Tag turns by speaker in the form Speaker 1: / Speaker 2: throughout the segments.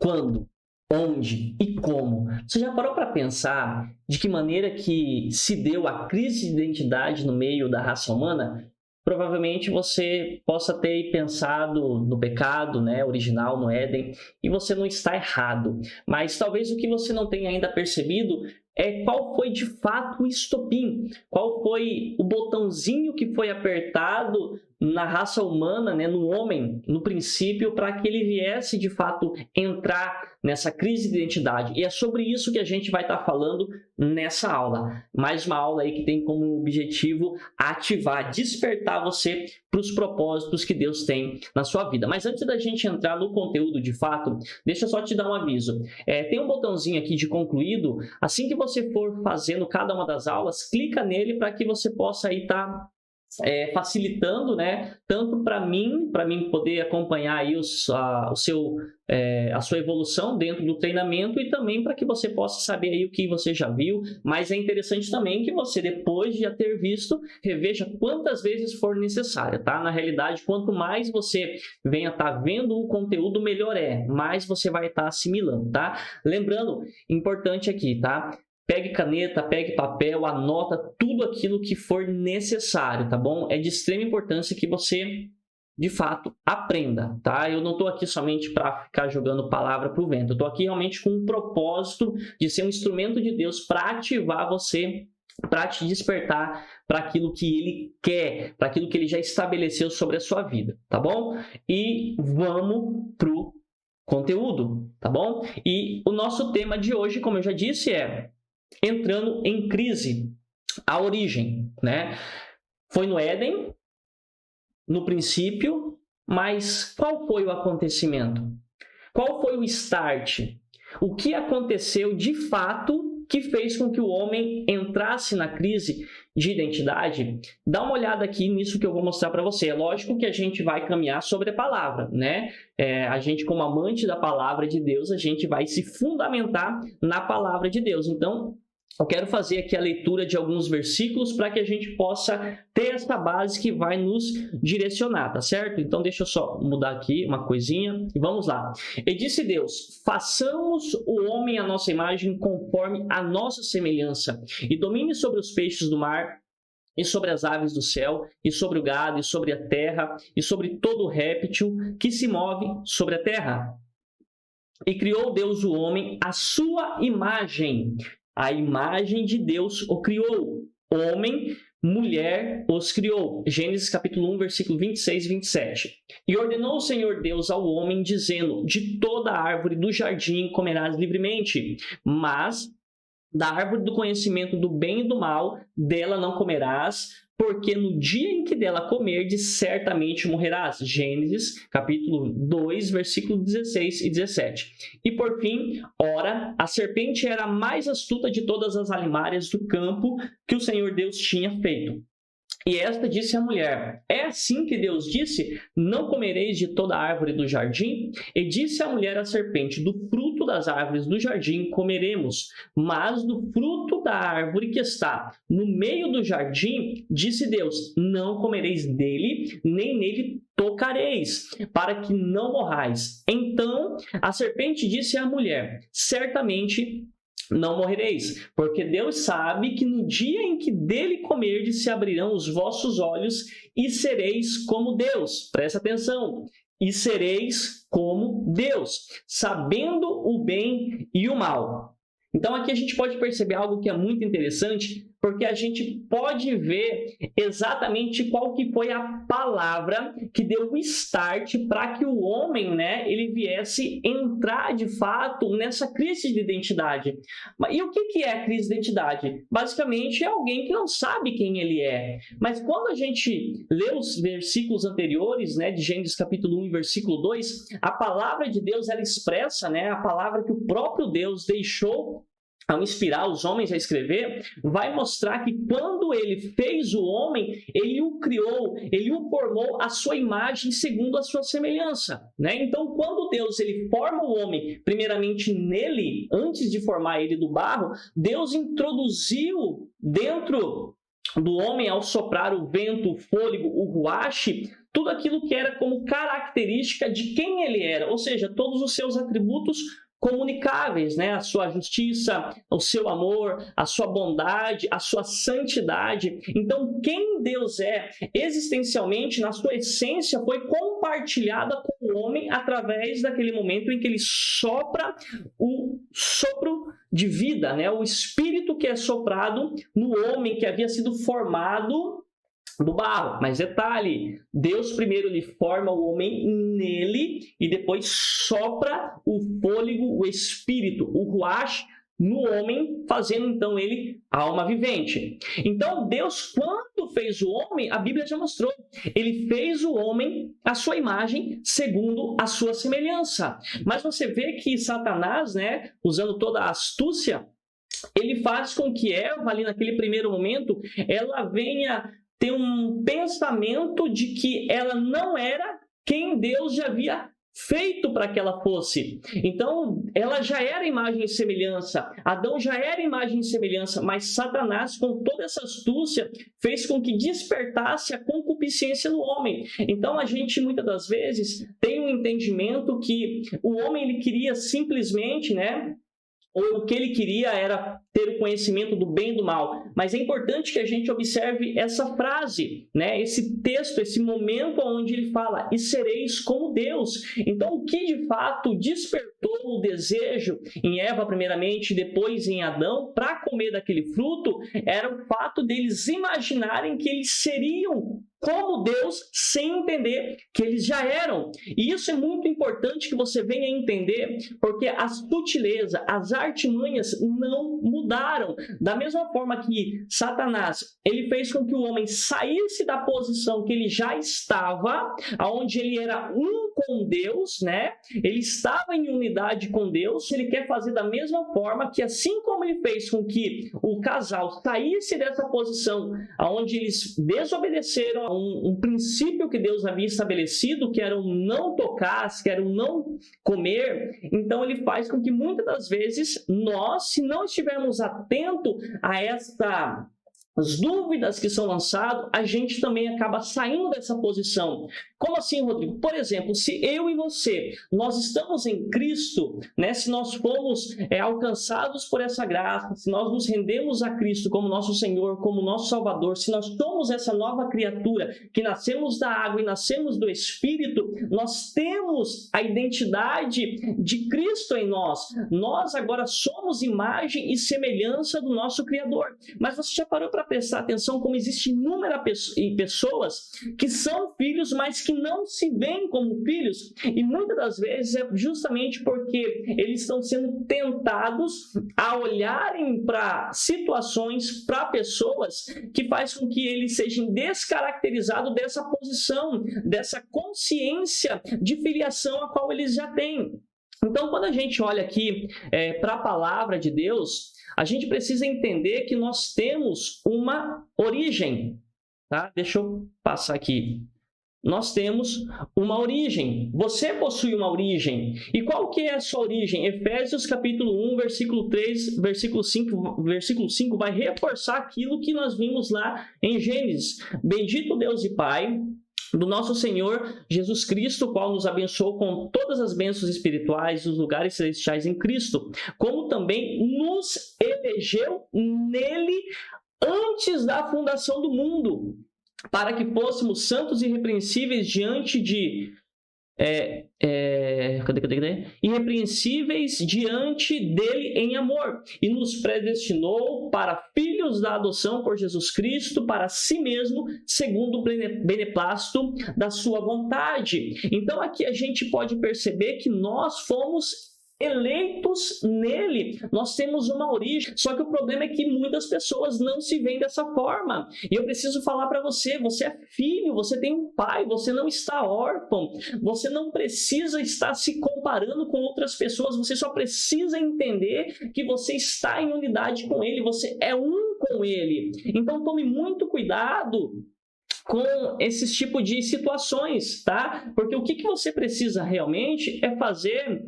Speaker 1: quando, onde e como. Você já parou para pensar de que maneira que se deu a crise de identidade no meio da raça humana? Provavelmente você possa ter pensado no pecado, né, original no Éden, e você não está errado. Mas talvez o que você não tenha ainda percebido é qual foi de fato o estopim, qual foi o botãozinho que foi apertado na raça humana, né, no homem, no princípio, para que ele viesse de fato entrar nessa crise de identidade. E é sobre isso que a gente vai estar falando nessa aula. Mais uma aula aí que tem como objetivo ativar, despertar você para os propósitos que Deus tem na sua vida. Mas antes da gente entrar no conteúdo de fato, deixa eu só te dar um aviso. Tem um botãozinho aqui de concluído. Assim que você for fazendo cada uma das aulas, clica nele para que você possa aí estar facilitando, né, tanto para mim poder acompanhar aí a sua evolução dentro do treinamento e também para que você possa saber aí o que você já viu, mas é interessante também que você, depois de já ter visto, reveja quantas vezes for necessário, tá? Na realidade, quanto mais você venha estar vendo o conteúdo, melhor mais você vai estar assimilando, tá? Lembrando, importante aqui, tá? Pegue caneta, pegue papel, anota tudo aquilo que for necessário, tá bom? É de extrema importância que você, de fato, aprenda, tá? Eu não estou aqui somente para ficar jogando palavra para o vento. Eu estou aqui realmente com um propósito de ser um instrumento de Deus para ativar você, para te despertar para aquilo que Ele quer, para aquilo que Ele já estabeleceu sobre a sua vida, tá bom? E vamos pro conteúdo, tá bom? E o nosso tema de hoje, como eu já disse, é entrando em crise, a origem, né? Foi no Éden, no princípio, mas qual foi o acontecimento? Qual foi o start? O que aconteceu de fato que fez com que o homem entrasse na crise de identidade? Dá uma olhada aqui nisso que eu vou mostrar para você. É lógico que a gente vai caminhar sobre a palavra, né? A gente, como amante da palavra de Deus, a gente vai se fundamentar na palavra de Deus. Então, eu quero fazer aqui a leitura de alguns versículos para que a gente possa ter essa base que vai nos direcionar, tá certo? Então, deixa eu só mudar aqui uma coisinha e vamos lá. E disse Deus: façamos o homem à nossa imagem conforme a nossa semelhança e domine sobre os peixes do mar e sobre as aves do céu, e sobre o gado, e sobre a terra, e sobre todo réptil que se move sobre a terra. E criou Deus o homem à sua imagem. A imagem de Deus o criou. Homem, mulher os criou. Gênesis capítulo 1, versículo 26 e 27. E ordenou o Senhor Deus ao homem, dizendo: de toda árvore do jardim comerás livremente, mas da árvore do conhecimento do bem e do mal, dela não comerás, porque no dia em que dela comerdes, certamente morrerás. Gênesis, capítulo 2, versículo 16 e 17. E por fim, ora, a serpente era a mais astuta de todas as alimárias do campo que o Senhor Deus tinha feito. E esta disse à mulher: é assim que Deus disse: não comereis de toda árvore do jardim? E disse a mulher à serpente: do fruto das árvores do jardim comeremos, mas do fruto da árvore que está no meio do jardim, disse Deus: não comereis dele, nem nele tocareis, para que não morrais. Então a serpente disse à mulher: certamente não morrereis, porque Deus sabe que no dia em que dele comerdes se abrirão os vossos olhos e sereis como Deus. Presta atenção. E sereis como Deus, sabendo o bem e o mal. Então aqui a gente pode perceber algo que é muito interessante, porque a gente pode ver exatamente qual que foi a palavra que deu o start para que o homem, né, ele viesse entrar de fato nessa crise de identidade. E o que é a crise de identidade? Basicamente é alguém que não sabe quem ele é. Mas quando a gente lê os versículos anteriores, né, de Gênesis capítulo 1 versículo 2, a palavra de Deus ela expressa, né, a palavra que o próprio Deus deixou ao inspirar os homens a escrever, vai mostrar que quando ele fez o homem, ele o criou, ele o formou à sua imagem segundo a sua semelhança, né? Então, quando Deus ele forma o homem, primeiramente nele, antes de formar ele do barro, Deus introduziu dentro do homem ao soprar o vento, o fôlego, o ruache, tudo aquilo que era como característica de quem ele era, ou seja, todos os seus atributos comunicáveis, né? A sua justiça, o seu amor, a sua bondade, a sua santidade. Então, quem Deus é existencialmente, na sua essência, foi compartilhada com o homem através daquele momento em que ele sopra o sopro de vida, né? O espírito que é soprado no homem que havia sido formado do barro. Mas detalhe, Deus primeiro ele forma o homem nele e depois sopra o fôlego, o espírito, o ruach no homem, fazendo então ele alma vivente. Então Deus, quando fez o homem, a Bíblia já mostrou, ele fez o homem à sua imagem, segundo a sua semelhança. Mas você vê que Satanás, né, usando toda a astúcia, ele faz com que Eva, ali naquele primeiro momento, ela venha ter um pensamento de que ela não era quem Deus já havia feito para que ela fosse. Então, ela já era imagem e semelhança, Adão já era imagem e semelhança, mas Satanás, com toda essa astúcia, fez com que despertasse a concupiscência no homem. Então, a gente, muitas das vezes, tem um entendimento que o homem ele queria simplesmente, né, ou o que ele queria era ter o conhecimento do bem e do mal. Mas é importante que a gente observe essa frase, né? Esse texto, esse momento onde ele fala, e sereis como Deus. Então, o que de fato despertou o desejo em Eva, primeiramente, e depois em Adão, para comer daquele fruto, era o fato deles imaginarem que eles seriam como Deus, sem entender que eles já eram. E isso é muito importante que você venha entender, porque a sutileza, as artimanhas não mudaram. Da mesma forma que Satanás, ele fez com que o homem saísse da posição que ele já estava, onde ele era um com Deus, né? Ele estava em unidade com Deus. Ele quer fazer da mesma forma que, assim como ele fez com que o casal saísse dessa posição, onde eles desobedeceram a um princípio que Deus havia estabelecido, que era o não tocar, que era o não comer, então ele faz com que muitas das vezes nós, se não estivermos atentos a as dúvidas que são lançadas, a gente também acaba saindo dessa posição. Como assim, Rodrigo? Por exemplo, se eu e você, nós estamos em Cristo, né? Se nós fomos alcançados por essa graça, se nós nos rendemos a Cristo como nosso Senhor, como nosso Salvador, se nós somos essa nova criatura, que nascemos da água e nascemos do Espírito, nós temos a identidade de Cristo em nós. Nós agora somos imagem e semelhança do nosso Criador. Mas você já parou para prestar atenção como existe inúmeras pessoas que são filhos, mas que não se veem como filhos? E muitas das vezes é justamente porque eles estão sendo tentados a olharem para situações, para pessoas, que faz com que eles sejam descaracterizados dessa posição, dessa consciência de filiação a qual eles já têm. Então, quando a gente olha aqui para a palavra de Deus, a gente precisa entender que nós temos uma origem, tá? Deixa eu passar aqui. Nós temos uma origem. Você possui uma origem. E qual que é a sua origem? Efésios capítulo 1, versículo 3, versículo 5 vai reforçar aquilo que nós vimos lá em Gênesis. Bendito Deus e Pai do nosso Senhor Jesus Cristo, o qual nos abençoou com todas as bênçãos espirituais dos lugares celestiais em Cristo, como também nos elegeu nele antes da fundação do mundo, para que fôssemos santos e irrepreensíveis diante de irrepreensíveis diante dele em amor, e nos predestinou para filhos da adoção por Jesus Cristo para si mesmo, segundo o beneplácito da sua vontade. Então aqui a gente pode perceber que nós fomos eleitos nele, nós temos uma origem, só que o problema é que muitas pessoas não se veem dessa forma, e eu preciso falar para você, você é filho, você tem um pai, você não está órfão, você não precisa estar se comparando com outras pessoas, você só precisa entender que você está em unidade com ele, você é um com ele. Então tome muito cuidado com esses tipos de situações, tá? Porque o que você precisa realmente é fazer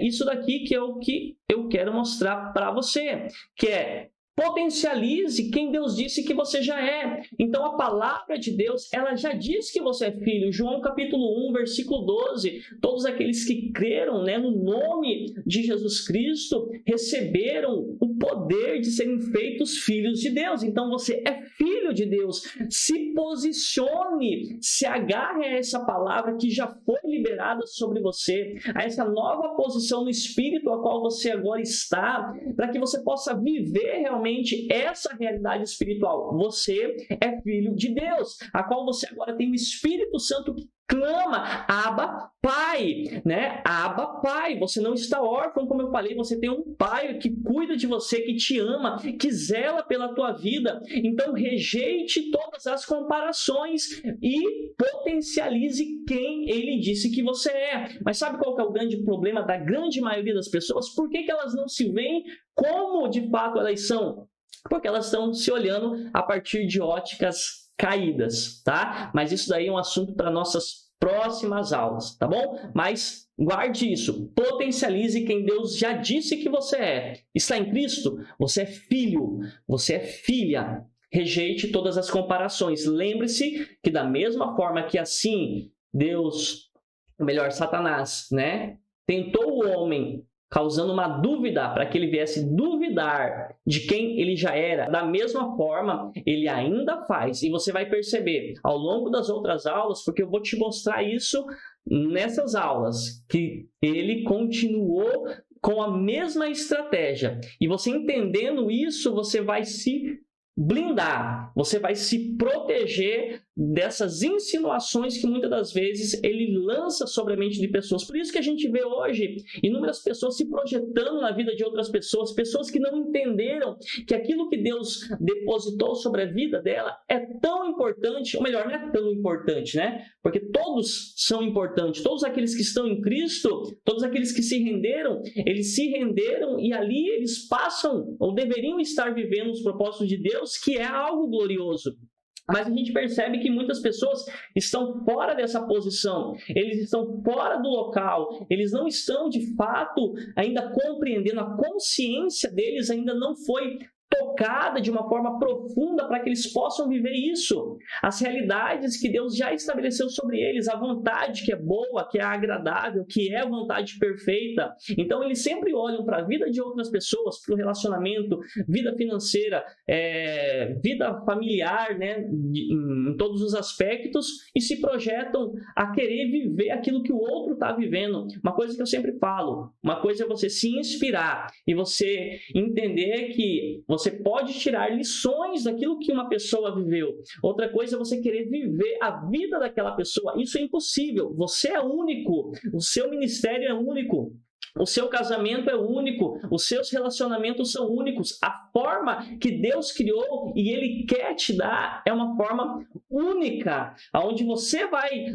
Speaker 1: isso daqui, que é o que eu quero mostrar para você, que é Potencialize quem Deus disse que você já é. Então, a palavra de Deus, ela já diz que você é filho. João capítulo 1, versículo 12. Todos aqueles que creram, né, no nome de Jesus Cristo receberam o poder de serem feitos filhos de Deus. Então, você é filho de Deus. Se posicione, se agarre a essa palavra que já foi liberada sobre você, a essa nova posição no Espírito a qual você agora está, para que você possa viver realmente essa realidade espiritual. Você é filho de Deus, a qual você agora tem o Espírito Santo que clama, Abba, Pai, né? Abba, Pai. Você não está órfão, como eu falei, você tem um Pai que cuida de você, que te ama, que zela pela tua vida. Então, rejeite todas as comparações e potencialize quem Ele disse que você é. Mas sabe qual que é o grande problema da grande maioria das pessoas? Por que elas não se veem como de fato elas são? Porque elas estão se olhando a partir de óticas caídas, tá? Mas isso daí é um assunto para nossas próximas aulas, tá bom? Mas guarde isso, potencialize quem Deus já disse que você é. Está em Cristo? Você é filho, você é filha. Rejeite todas as comparações. Lembre-se que da mesma forma que assim Deus, ou melhor, Satanás, né, tentou o homem causando uma dúvida para que ele viesse duvidar de quem ele já era. Da mesma forma, ele ainda faz. E você vai perceber ao longo das outras aulas, porque eu vou te mostrar isso nessas aulas, que ele continuou com a mesma estratégia. E você entendendo isso, você vai se blindar, você vai se proteger dessas insinuações que muitas das vezes ele lança sobre a mente de pessoas. Por isso que a gente vê hoje inúmeras pessoas se projetando na vida de outras pessoas, pessoas que não entenderam que aquilo que Deus depositou sobre a vida dela é tão importante, ou melhor, não é tão importante, né? Porque todos são importantes, todos aqueles que estão em Cristo, todos aqueles que se renderam, eles se renderam e ali eles passam, ou deveriam estar vivendo os propósitos de Deus, que é algo glorioso. Mas a gente percebe que muitas pessoas estão fora dessa posição, eles estão fora do local, eles não estão de fato ainda compreendendo, a consciência deles ainda não foi tocada de uma forma profunda para que eles possam viver isso. As realidades que Deus já estabeleceu sobre eles, a vontade que é boa, que é agradável, que é a vontade perfeita. Então, eles sempre olham para a vida de outras pessoas, para o relacionamento, vida financeira, vida familiar, né, em todos os aspectos, e se projetam a querer viver aquilo que o outro está vivendo. Uma coisa que eu sempre falo, uma coisa é você se inspirar e você entender que você pode tirar lições daquilo que uma pessoa viveu. Outra coisa é você querer viver a vida daquela pessoa. Isso é impossível. Você é único. O seu ministério é único. O seu casamento é único, os seus relacionamentos são únicos. A forma que Deus criou e Ele quer te dar é uma forma única, onde você vai,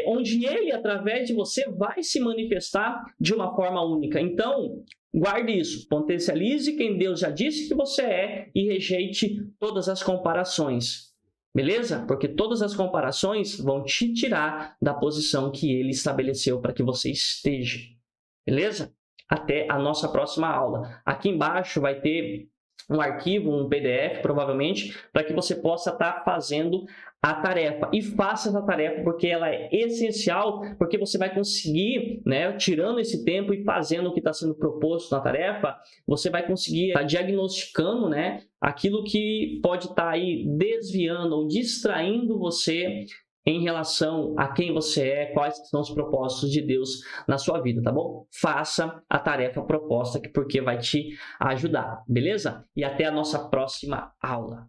Speaker 1: onde Ele, através de você, vai se manifestar de uma forma única. Então, guarde isso, potencialize quem Deus já disse que você é e rejeite todas as comparações. Beleza? Porque todas as comparações vão te tirar da posição que Ele estabeleceu para que você esteja. Beleza? Até a nossa próxima aula. Aqui embaixo vai ter um arquivo, um PDF, provavelmente, para que você possa estar fazendo a tarefa. E faça essa tarefa porque ela é essencial, porque você vai conseguir, né, tirando esse tempo e fazendo o que está sendo proposto na tarefa, você vai conseguir estar diagnosticando, né, aquilo que pode estar aí desviando ou distraindo você em relação a quem você é, quais são os propósitos de Deus na sua vida, tá bom? Faça a tarefa proposta, porque vai te ajudar, beleza? E até a nossa próxima aula.